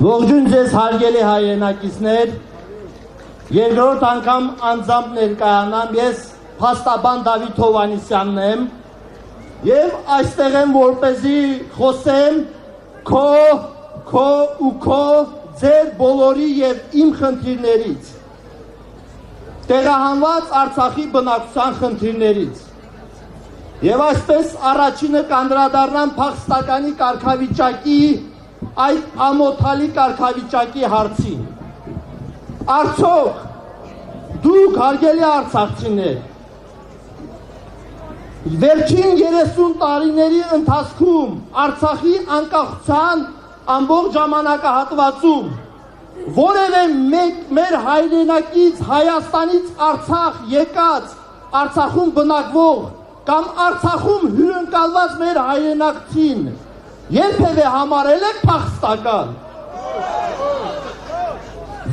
Ողջույն ձեզ հարգելի հայրենակիցներ, երկրորդ անգամ անձամբ ներկայանամ, ես փաստաբան Դավիթ Հովհաննիսյանն եմ եւ այստեղ եմ որպեսզի խոսեմ քո ձեր բոլորի եւ իմ խնդիրներից, տեղահանված Արցախի բնակչության խնդիրներից եւ այսպես առաջինը կանդրադառնամ փախստականի կարգավիճակի այդ ամոթալի կարգավիճակի հարցին։ Արդյոք դուք հարգելի արցախցիներ վերջին 30 տարիների ընթացքում Արցախի անկախության ամբողջ ժամանակահատվածում որևէ մեր հայրենակից Հայաստանից Արցախ եկած Արցախում բնակվող կամ Արցախում հյուրընկալված մեր հայրենակցին երբևէ համարել եք փախստական։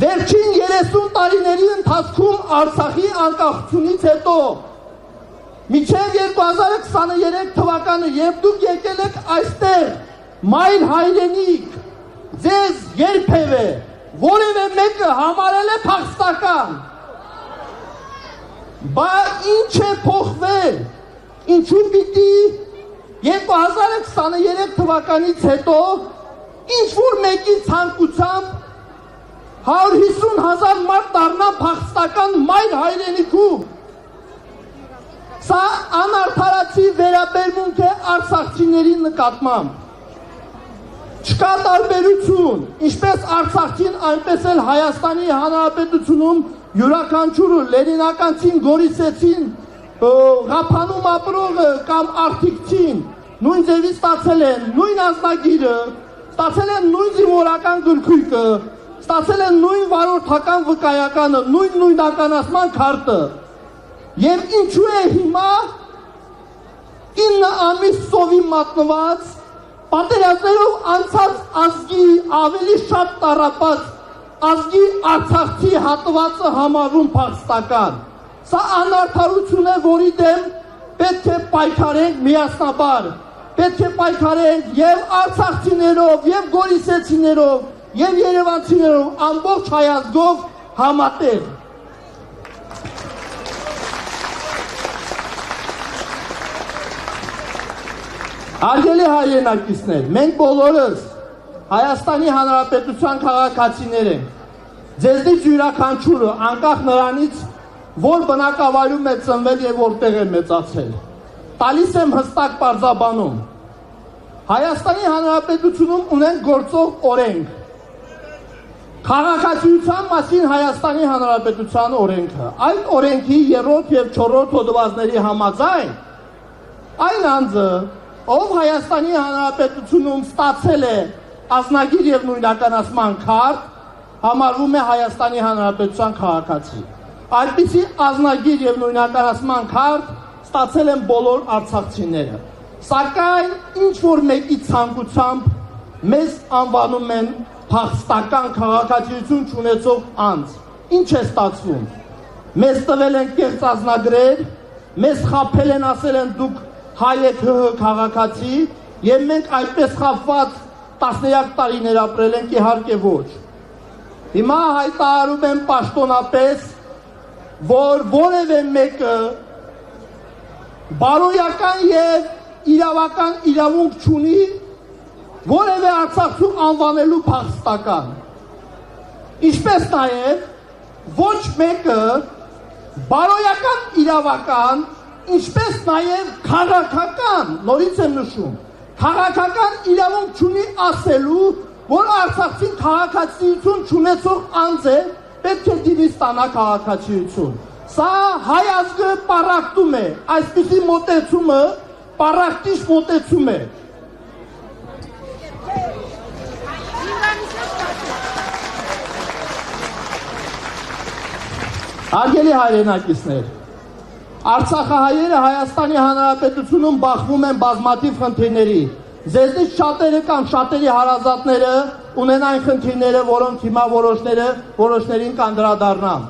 Վերջին 30 տարիների ընթացքում Արցախի անկախությունից հետո մինչև 2023 թվականը, երբ դուք եկել եք այստեղ մայր հայրենիք, ձեզ երբևէ որևէ մեկը համարել է փախստական։ Բա ինչ է փոխվել, ինչու պիտի 2023 թվականից հետո ինչ-որ մեկի ցանկությամբ 150,000 մարդ դառնա փախստական մայր հայրենիքում։ Սա անարդարացի վերաբերմունք է արցախցիների նկատմամբ։ Չկա տարբերություն, ինչպես Արցախին, այնպես էլ Հայաստանի Հանրապետությունում յուրաքանչյուրը լենինականցին, գորիսեցին, Ղափանում ապրողը կամ արտիքցին նույն ձևի ստացել են նույն ազնագիրը, ստացել են նույն զինվորական գրքույկը, ստացել են նույն վարորդական վկայականը, նույն նույնականացման քարտը։ Եվ ինչու է հիմա 9 ամիս սովի մատնված պատերազմներով անցած ազգի ավելի շատ տառապած ազգի արցախցի հատվածը համարվում փախստական։ Սա անարդարություն է, որի դեմ պետք է պայքարենք միասնաբար, պետք է պայքարենք եւ արցախցիներով, եւ գորիսեցիներով, եւ երևանցիներով, ամբողջ հայազգով համատեղ։ Հարգելի հայրենակիցներ, մենք բոլորս Հայաստանի Հանրապետության քաղաքացիներ ենք։ Ձեզնից յուրաքանչյուրը, անկախ նրանից, որ բնակավայրում է ծնվել եւ որտեղ է մեծացել։ Տալիս եմ հստակ պարզաբանում։ Հայաստանի Հանրապետությունում ունենք գործող օրենք։ Քաղաքացիության մասին Հայաստանի Հանրապետության օրենքը։ Այդ օրենքի 3-րդ եւ 4-րդ հոդվածների համաձայն այն անձը, ով Հայաստանի Հանրապետությունում ստացել է ազնագիր եւ նույնականացման քարտ, համարվում է Հայաստանի Հանրապետության քաղաքացի։ Այդպիսի ազնագիր եւ նույնականացման քարտ ստացել են բոլոր արցախցիները։ Սակայն ինչ որ մեկի ցանկությամբ մեզ անվանում են փախստական քաղաքացիություն չունեցող անձ։ Ինչ է ստացվում։ Մեզ տվել են կեղծ ազնագրեր, մեզ խաբել են, ասել են դուք հայ եք ՀՀ քաղաքացի, եւ մենք այդպես խաբված տասնյակ տարիներ ապրել ենք, իհարկե ոչ։ Հիմա հայտարարում են պաշտոնապես, որ որևէ մեկը բարոյական եւ իրավական իրավունք չունի որևէ արցախցու անվանելու փախստական։ Ինչպես նաեւ ոչ մեկը բարոյական իրավական, ինչպես նաեւ քաղաքական, նորից եմ նշում, քաղաքական իրավունք չունի ասելու, որ արցախցին քաղաքացիություն չունեցող անձ է, պետք է դիմի ստանա քաղաքացիություն։ Սա հայ ազգը պառակտում է, այսպիսի մոտեցումը պառակտիչ մոտեցում է։ Հարգելի հայրենակիցներ, Արցախահայերը Հայաստանի Հանրապետությունում բախվում են բազմաթիվ խնդիրների։ Ձեզնից շատերը կամ շատերի հարազատները ունեն այն խնդիրները, որոնք հիմա որոշներին կանդրադառնամ։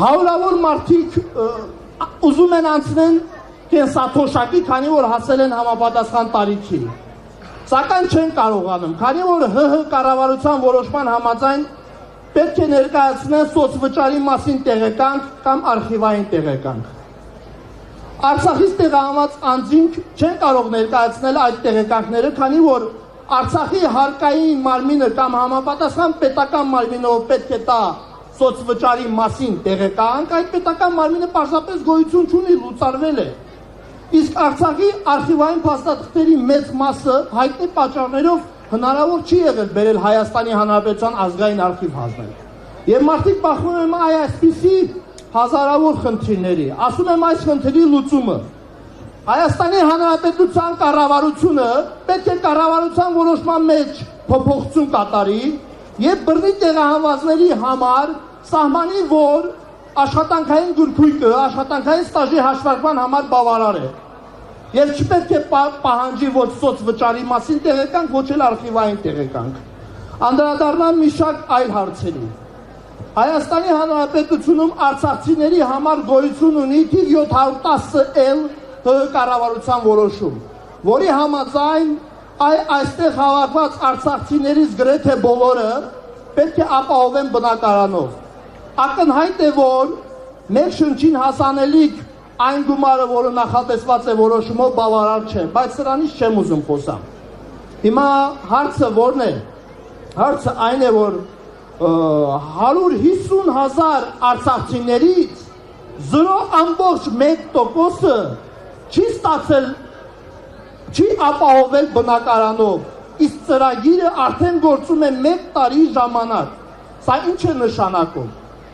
Հարյուրավոր մարդիկ ուզում են անցնել կենսաթոշակի, քանի որ հասել են համապատասխան տարիքի։ Սակայն չեն կարողանում, քանի որ ՀՀ կառավարության որոշման համաձայն պետք է ներկայացնեն սոցվճարի մասին տեղեկանք կամ արխիվային տեղեկանք։ Արցախից տեղահանված անձինք չեն կարող ներկայացնել այդ տեղեկանքները, քանի որ Արցախի հարկային մարմինը կամ համապատասխան պետական մարմինը պետք է տա սոցվճարի մասին տեղեկանք, այդ պետական մարմինը պարզապես գոյություն չունի, լուծարվել է։ Իսկ Արցախի արխիվային փաստաթղթերի մեծ մասը հայտնի պատճառներով հնարավոր չի եղել բերել Հայաստանի Հանրապետության ազգային արխիվ հանձնել։ Եվ մարդիկ բախվում են այսպիսի հազարավոր խնդիրների, ասում եմ այս խնդրի լուծումը։ Հայաստանի Հանրապետության կառավարությունը պետք է կառավարության որոշման մեջ փոփոխություն կատարի եւ բռնի տեղահանվածների համար սահմանի, որ աշխատանքային գրքույկը, աշխատանքային ստաժի հաշվարկման համար բավարար է։ Եվ չպետք է պահանջի ոչ սոցվճարի մասին տեղեկանք, ոչ էլ արխիվային տեղեկանք։ Անդրադառնամ մի շարք այլ հարցերի։ Հայաստանի Հանրապետությունում արցախցիների համար գոյություն ունի թիվ 710L ՀՀ կառավարության որոշում, որի համաձայն այստեղ հավաքված արցախցիներից գրեթե բոլորը պետք է ապահովեն բնակարանով։ Ակնհայտ է, որ մեր շնչին հասանելիք այն գումարը, որը նախատեսված է որոշումով, բավարար չէ, բայց սրանից չեմ ուզում խոսամ։ Հիմա հարցը ո՞րն է։ Հարցը այն է, որ 150,000 արցախցիներից 0.1%-ը չի ստացել, չի ապահովել բնակարանով, իսկ ծրագիրը արդեն գործում է 1 տարի ժամանակ։ Սա ինչ է նշանակում։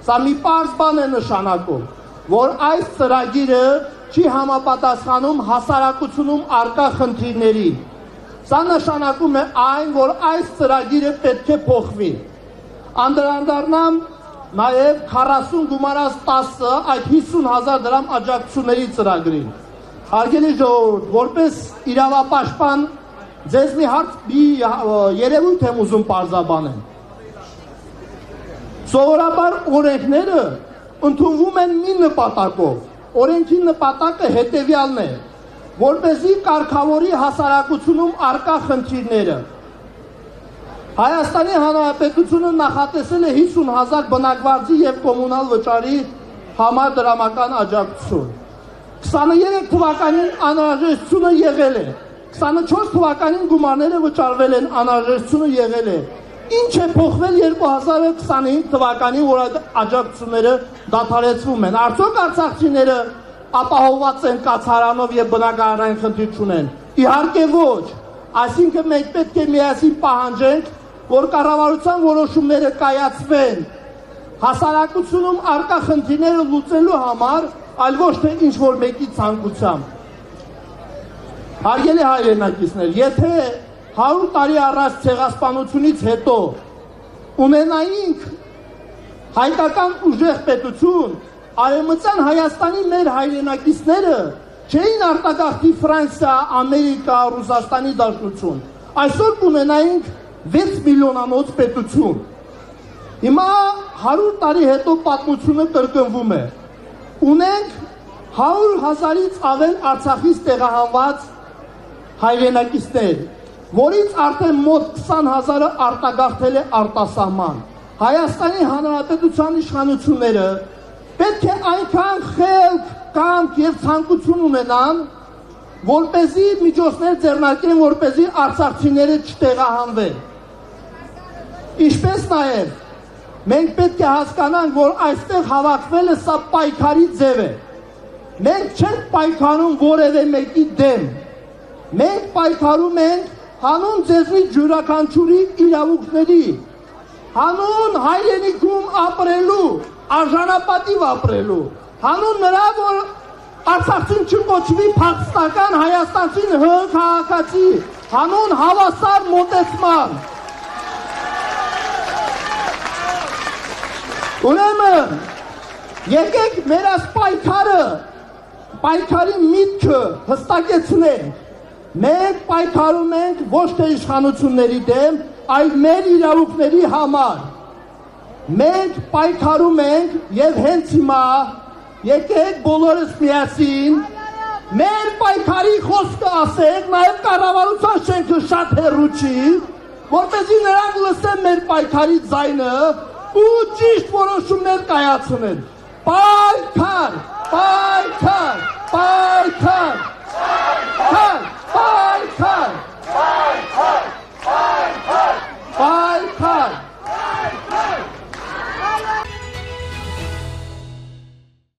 Սա մի պարզ բան է նշանակում, որ այս ծրագիրը չի համապատասխանում հասարակությունում առկա խնդիրներին։ Սա նշանակում է այն, որ այս ծրագիրը պետք է փոխվի։ Անդրադառնամ նաև 40 գումարած 10 այդ 50,000 դրամ աջակցությունների ծրագրին։ Հարգելի ժողովուրդ, որպես իրավապաշտպան ձեզ մի երևույթ եմ ուզում պարզաբանել։ Սովորաբար օրենքները ընդունվում են մի նպատակով։ Օրենքի նպատակը հետևյալն է, որպեսզի կարգավորի հասարակությունում առկա խնդիրները։ Հայաստանի Հանրապետությունը նախատեսել է 50,000 բնակվարձի եւ կոմունալ վճարի համար դրամական աջակցություն։ 23 թվականին անհրաժեշտությունը եղել է, 24 թվականին գումարները վճարվել են, անհրաժեշտությունը եղել է։ Ինչ է փոխվել 2025 թվականին, որ այդ աջակցությունները դադարեցվում են։ Արդյոք արցախցիները ապահովված են կացարանով եւ բնակարանային խնդիր չունեն։ Իհարկե ոչ։ Այսինքն մենք պետք է միասին պահանջենք, որ կառավարության որոշումները կայացվեն հասարակությունում առկա խնդիրները լուծելու համար, այլ ոչ թե ինչ որ մեկի ցանկությամբ։ Հարգելի հայրենակիցներ, եթե 100 տարի առաջ ցեղասպանությունից հետո ունենայինք հայկական ուժեղ պետություն, Արևմտյան Հայաստանի մեր հայրենակիցները չէին արտագաղթի Ֆրանսիա, Ամերիկա, Ռուսաստանի Դաշնություն։ Այսօր կունենայինք 6 միլիոնանոց պետություն։ Հիմա 100 տարի հետո պատմությունը կրկնվում է։ Ունենք 100,000-ից ավել Արցախից տեղահանված հայրենակիցներ, որից արդեն մոտ 20,000-ը արտագաղթել է արտասահման։ Հայաստանի Հանրապետության իշխանությունները պետք է այնքան խելք, կամք եւ ցանկություն ունենան, որպեսզի միջոցներ ձեռնարկեն, որպեսզի արցախցիները չտեղահանվեն։ Ինչպես նաեւ մենք պետք է հասկանանք, որ այստեղ հավաքվելը սա պայքարի ձև է։ Մենք չենք պայքարում որևէ մեկի դեմ։ Մենք պայքարում ենք հանուն ձեզնից յուրաքանչյուրի իրավունքների, հանուն հայրենիքում ապրելու, արժանապատիվ ապրելու, հանուն նրա, որ արցախցին չկոչվի փախստական հայաստանցին ՀՀ քաղաքացի, հանուն հավասար մոտեցման։ Ուրեմն, եկեք մեր այս պայքարի միտքը հստակեցնենք։ Մենք պայքարում ենք ոչ թե իշխանությունների դեմ, այլ մեր իրավունքների համար։ Մենք պայքարում ենք եւ հենց հիմա եկեք բոլորս միասին մեր պայքարի խոսքը ասենք, նաեւ կառավարության շենքը շատ հեռու չի, որպեսզի նրանք լսեն մեր պայքարի ձայնը ու ճիշտ որոշումներ կայացնեն։ Պայքար, պայքար, պայքար։